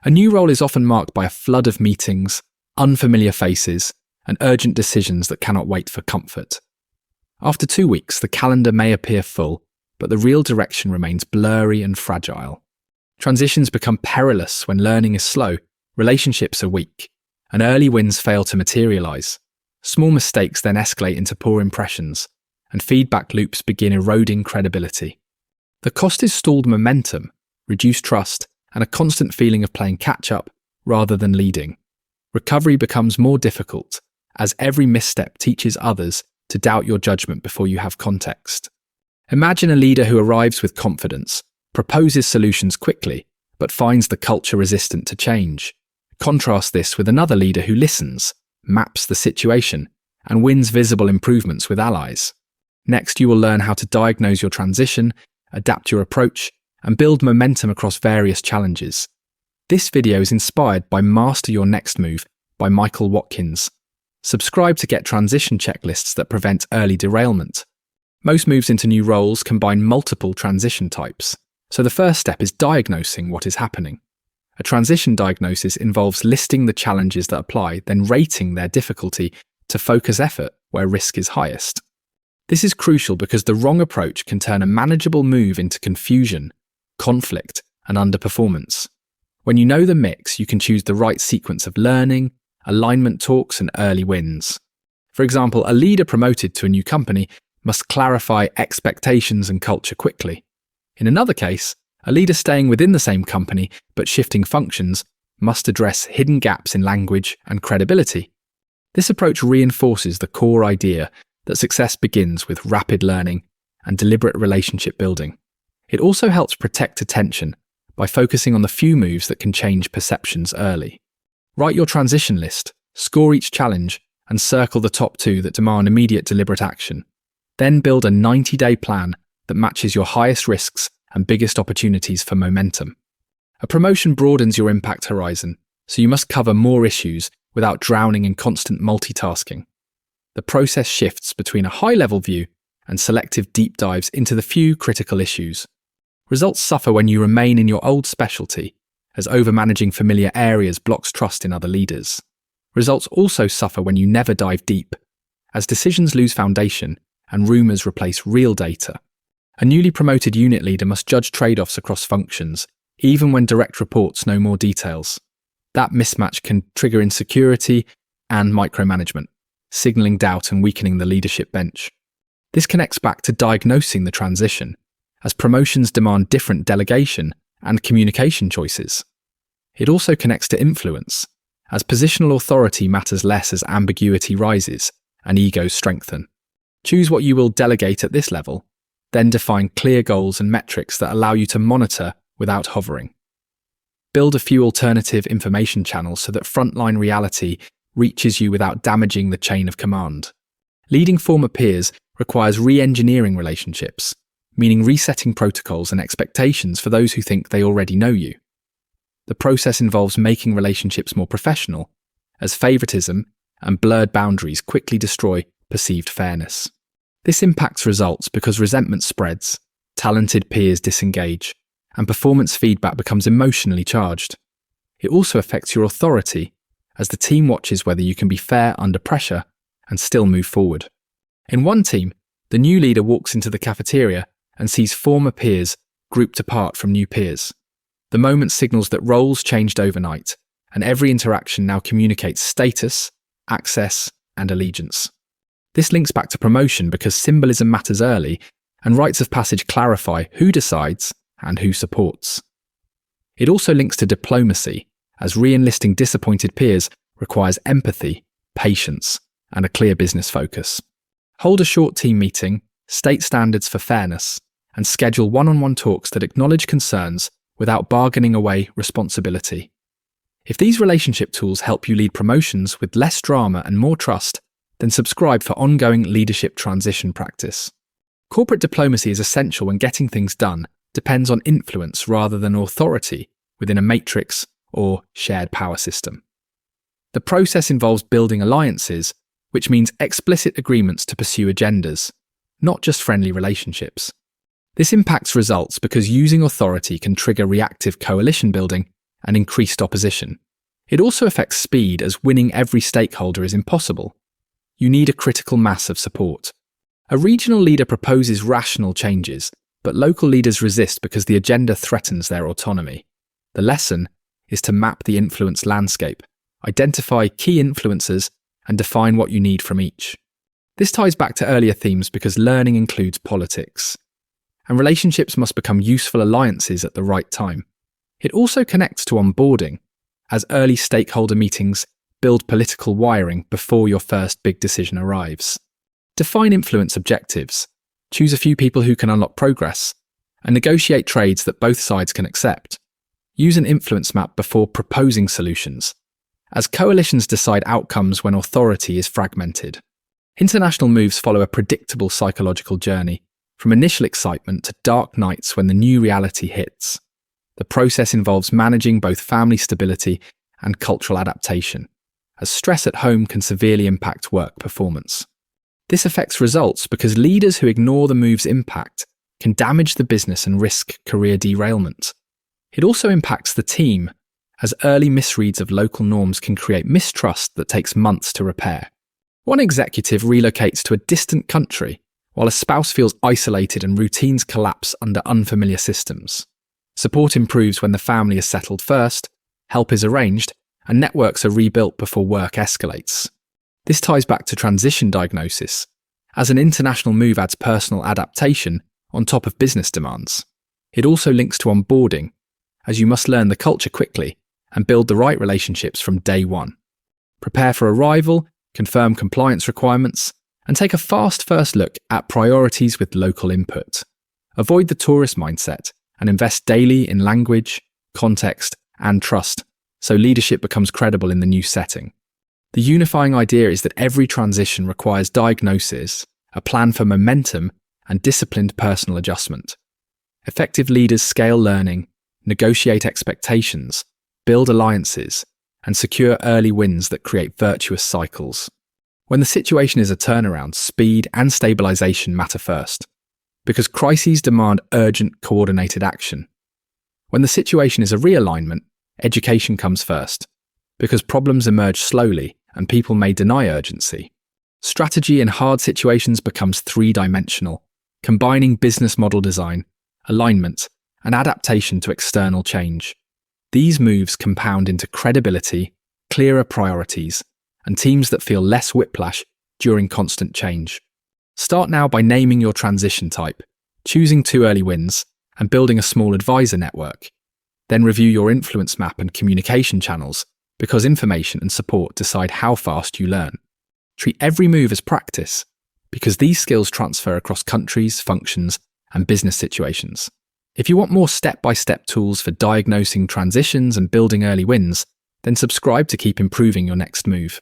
A new role is often marked by a flood of meetings, unfamiliar faces, and urgent decisions that cannot wait for comfort. After 2 weeks, the calendar may appear full, but the real direction remains blurry and fragile. Transitions become perilous when learning is slow, relationships are weak, and early wins fail to materialize. Small mistakes then escalate into poor impressions, and feedback loops begin eroding credibility. The cost is stalled momentum, reduced trust, and a constant feeling of playing catch-up rather than leading. Recovery becomes more difficult, as every misstep teaches others to doubt your judgment before you have context. Imagine a leader who arrives with confidence, proposes solutions quickly, but finds the culture resistant to change. Contrast this with another leader who listens, maps the situation, and wins visible improvements with allies. Next, you will learn how to diagnose your transition, adapt your approach, and build momentum across various challenges. This video is inspired by Master Your Next Move by Michael Watkins. Subscribe to get transition checklists that prevent early derailment. Most moves into new roles combine multiple transition types, so the first step is diagnosing what is happening. A transition diagnosis involves listing the challenges that apply, then rating their difficulty to focus effort where risk is highest. This is crucial because the wrong approach can turn a manageable move into confusion, conflict, and underperformance. When you know the mix, you can choose the right sequence of learning, alignment talks, and early wins. For example, a leader promoted to a new company must clarify expectations and culture quickly. In another case, a leader staying within the same company but shifting functions must address hidden gaps in language and credibility. This approach reinforces the core idea that success begins with rapid learning and deliberate relationship building. It also helps protect attention by focusing on the few moves that can change perceptions early. Write your transition list, score each challenge, and circle the top 2 that demand immediate deliberate action. Then build a 90-day plan that matches your highest risks and biggest opportunities for momentum. A promotion broadens your impact horizon, so you must cover more issues without drowning in constant multitasking. The process shifts between a high-level view and selective deep dives into the few critical issues. Results suffer when you remain in your old specialty, as overmanaging familiar areas blocks trust in other leaders. Results also suffer when you never dive deep, as decisions lose foundation and rumours replace real data. A newly promoted unit leader must judge trade-offs across functions, even when direct reports know more details. That mismatch can trigger insecurity and micromanagement, signalling doubt and weakening the leadership bench. This connects back to diagnosing the transition, as promotions demand different delegation and communication choices. It also connects to influence, as positional authority matters less as ambiguity rises and egos strengthen. Choose what you will delegate at this level, then define clear goals and metrics that allow you to monitor without hovering. Build a few alternative information channels so that frontline reality reaches you without damaging the chain of command. Leading former peers requires re-engineering relationships, meaning resetting protocols and expectations for those who think they already know you. The process involves making relationships more professional, as favoritism and blurred boundaries quickly destroy perceived fairness. This impacts results because resentment spreads, talented peers disengage, and performance feedback becomes emotionally charged. It also affects your authority, as the team watches whether you can be fair under pressure and still move forward. In one team, the new leader walks into the cafeteria and sees former peers grouped apart from new peers. The moment signals that roles changed overnight, and every interaction now communicates status, access, and allegiance. This links back to promotion because symbolism matters early, and rites of passage clarify who decides and who supports. It also links to diplomacy, as re-enlisting disappointed peers requires empathy, patience, and a clear business focus. Hold a short team meeting, state standards for fairness, and schedule one-on-one talks that acknowledge concerns without bargaining away responsibility. If these relationship tools help you lead promotions with less drama and more trust, then subscribe for ongoing leadership transition practice. Corporate diplomacy is essential when getting things done depends on influence rather than authority within a matrix or shared power system. The process involves building alliances, which means explicit agreements to pursue agendas, not just friendly relationships. This impacts results because using authority can trigger reactive coalition building and increased opposition. It also affects speed, as winning every stakeholder is impossible. You need a critical mass of support. A regional leader proposes rational changes, but local leaders resist because the agenda threatens their autonomy. The lesson is to map the influence landscape, identify key influencers, and define what you need from each. This ties back to earlier themes because learning includes politics, and relationships must become useful alliances at the right time. It also connects to onboarding, as early stakeholder meetings build political wiring before your first big decision arrives. Define influence objectives, choose a few people who can unlock progress, and negotiate trades that both sides can accept. Use an influence map before proposing solutions, as coalitions decide outcomes when authority is fragmented. International moves follow a predictable psychological journey, from initial excitement to dark nights when the new reality hits. The process involves managing both family stability and cultural adaptation, as stress at home can severely impact work performance. This affects results because leaders who ignore the move's impact can damage the business and risk career derailment. It also impacts the team, as early misreads of local norms can create mistrust that takes months to repair. One executive relocates to a distant country, while a spouse feels isolated and routines collapse under unfamiliar systems. Support improves when the family is settled first, help is arranged, and networks are rebuilt before work escalates. This ties back to transition diagnosis, as an international move adds personal adaptation on top of business demands. It also links to onboarding, as you must learn the culture quickly and build the right relationships from day one. Prepare for arrival, confirm compliance requirements, and take a fast first look at priorities with local input. Avoid the tourist mindset and invest daily in language, context, and trust, so leadership becomes credible in the new setting. The unifying idea is that every transition requires diagnosis, a plan for momentum, and disciplined personal adjustment. Effective leaders scale learning, negotiate expectations, build alliances, and secure early wins that create virtuous cycles. When the situation is a turnaround, speed and stabilization matter first, because crises demand urgent, coordinated action. When the situation is a realignment, education comes first, because problems emerge slowly and people may deny urgency. Strategy in hard situations becomes three-dimensional, combining business model design, alignment, and adaptation to external change. These moves compound into credibility, clearer priorities, and teams that feel less whiplash during constant change. Start now by naming your transition type, choosing 2 early wins, and building a small advisor network. Then review your influence map and communication channels, because information and support decide how fast you learn. Treat every move as practice, because these skills transfer across countries, functions, and business situations. If you want more step-by-step tools for diagnosing transitions and building early wins, then subscribe to keep improving your next move.